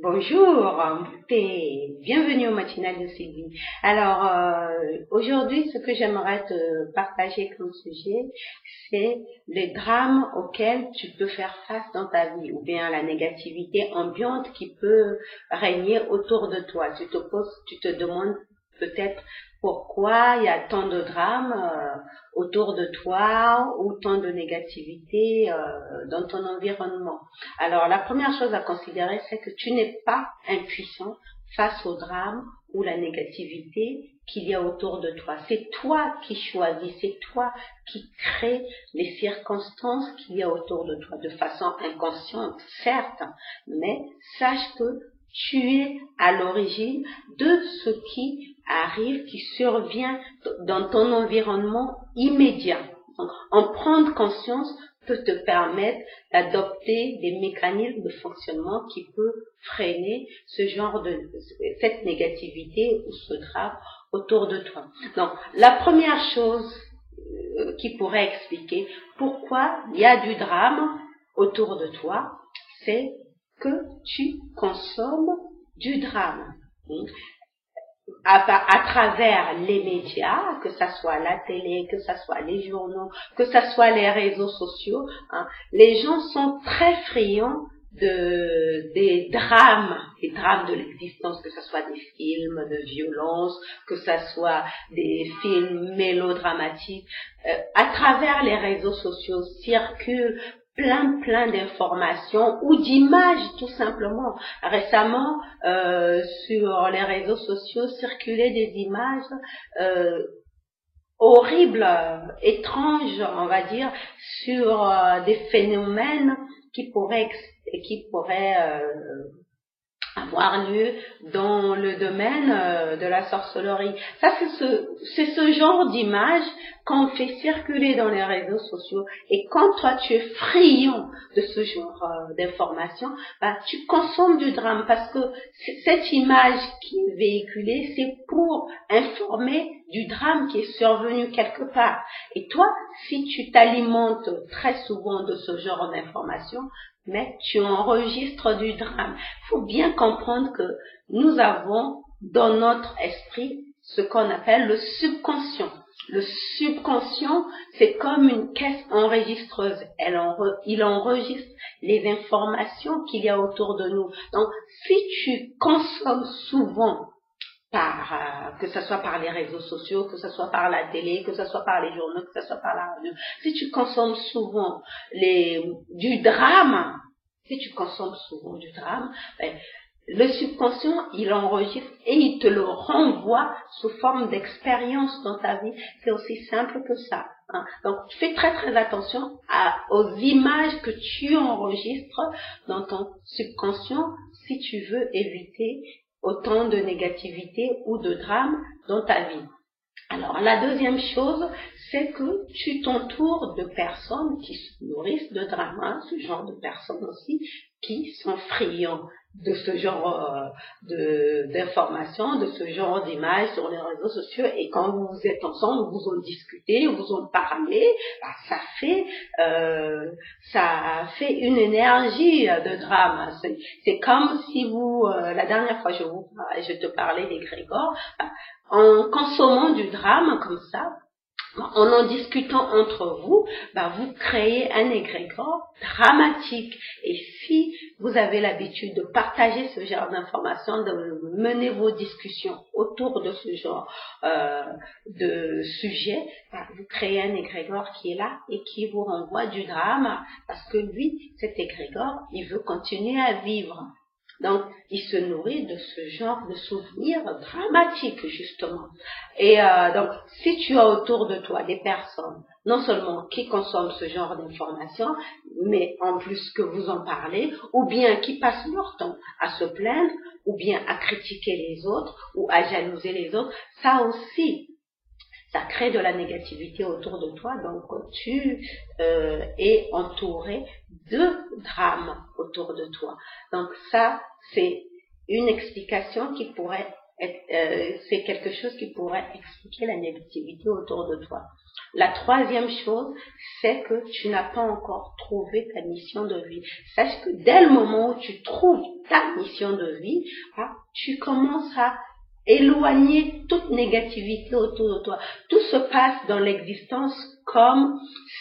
Bonjour et bienvenue au matinal de Sylvie. Alors, aujourd'hui, ce que j'aimerais te partager comme sujet, c'est les drames auxquels tu peux faire face dans ta vie, ou bien la négativité ambiante qui peut régner autour de toi. Tu te demandes peut-être pourquoi il y a tant de drames autour de toi ou tant de négativité dans ton environnement. Alors, la première chose à considérer, c'est que tu n'es pas impuissant face au drame ou la négativité qu'il y a autour de toi. C'est toi qui choisis, c'est toi qui crée les circonstances qu'il y a autour de toi de façon inconsciente, certes, mais sache que tu es à l'origine de ce qui arrive, qui survient dans ton environnement immédiat. Donc, en prendre conscience peut te permettre d'adopter des mécanismes de fonctionnement qui peuvent freiner cette négativité ou ce drame autour de toi. Donc, la première chose qui pourrait expliquer pourquoi il y a du drame autour de toi, c'est que tu consommes du drame. À travers les médias, que ça soit la télé, que ça soit les journaux, que ça soit les réseaux sociaux, les gens sont très friands des drames de l'existence, que ça soit des films de violence, que ça soit des films mélodramatiques. À travers les réseaux sociaux circulent plein d'informations ou d'images tout simplement. Récemment, sur les réseaux sociaux circulaient des images horribles, étranges, on va dire, sur des phénomènes qui pourraient avoir lieu dans le domaine de la sorcellerie. Ça, c'est ce genre d'image qu'on fait circuler dans les réseaux sociaux. Et quand toi, tu es friand de ce genre d'informations, tu consommes du drame parce que cette image qui est véhiculée, c'est pour informer du drame qui est survenu quelque part. Et toi, si tu t'alimentes très souvent de ce genre d'informations, mais tu enregistres du drame. Il faut bien comprendre que nous avons dans notre esprit ce qu'on appelle le subconscient. Le subconscient, c'est comme une caisse enregistreuse. Il enregistre les informations qu'il y a autour de nous. Donc, si tu consommes souvent que ce soit par les réseaux sociaux, que ce soit par la télé, que ce soit par les journaux, que ce soit par la radio. Si tu consommes souvent du drame, le subconscient, il enregistre et il te le renvoie sous forme d'expérience dans ta vie. C'est aussi simple que ça. Donc, fais très attention aux images que tu enregistres dans ton subconscient si tu veux éviter autant de négativité ou de drame dans ta vie. Alors, la deuxième chose, c'est que tu t'entoures de personnes qui se nourrissent de drame, ce genre de personnes aussi qui sont friands de ce genre d'informations, de ce genre d'images sur les réseaux sociaux, et quand vous êtes ensemble, vous en discutez, vous en parlez, ça fait une énergie de drame. C'est comme si la dernière fois je te parlais d'égrégore, en consommant du drame comme ça, en discutant entre vous, vous créez un égrégore dramatique. Et si vous avez l'habitude de partager ce genre d'informations, de mener vos discussions autour de ce genre de sujet, vous créez un égrégore qui est là et qui vous renvoie du drame, parce que lui, cet égrégore, il veut continuer à vivre. Donc, il se nourrit de ce genre de souvenirs dramatiques, justement. Et donc, si tu as autour de toi des personnes, non seulement qui consomment ce genre d'informations, mais en plus que vous en parlez, ou bien qui passent leur temps à se plaindre, ou bien à critiquer les autres, ou à jalouser les autres, ça aussi, ça crée de la négativité autour de toi, donc tu es entouré de drames autour de toi. Donc ça, c'est une explication qui pourrait c'est quelque chose qui pourrait expliquer la négativité autour de toi. La troisième chose, c'est que tu n'as pas encore trouvé ta mission de vie. Sache que dès le moment où tu trouves ta mission de vie, tu commences à éloigner toute négativité autour de toi. Tout se passe dans l'existence comme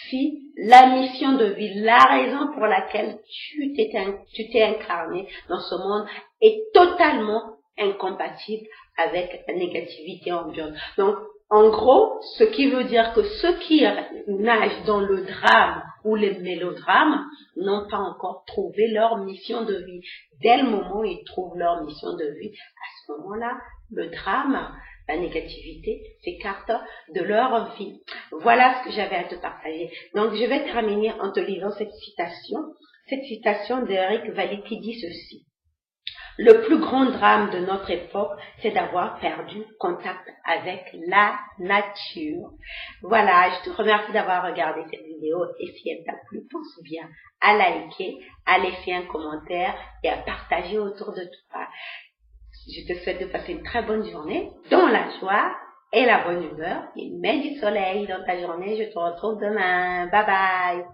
si la mission de vie, la raison pour laquelle tu t'es incarné dans ce monde est totalement incompatible avec la négativité ambiante. Donc, en gros, ce qui veut dire que ceux qui nagent dans le drame ou les mélodrames n'ont pas encore trouvé leur mission de vie. Dès le moment où ils trouvent leur mission de vie, à ce moment-là, le drame, la négativité s'écarte de leur vie. Voilà ce que j'avais à te partager. Donc, je vais terminer en te lisant cette citation d'Eric Valli qui dit ceci. Le plus grand drame de notre époque, c'est d'avoir perdu contact avec la nature. Voilà, je te remercie d'avoir regardé cette vidéo et si elle t'a plu, pense bien à liker, à laisser un commentaire et à partager autour de toi. Je te souhaite de passer une très bonne journée dans la joie et la bonne humeur et mets du soleil dans ta journée. Je te retrouve demain. Bye bye.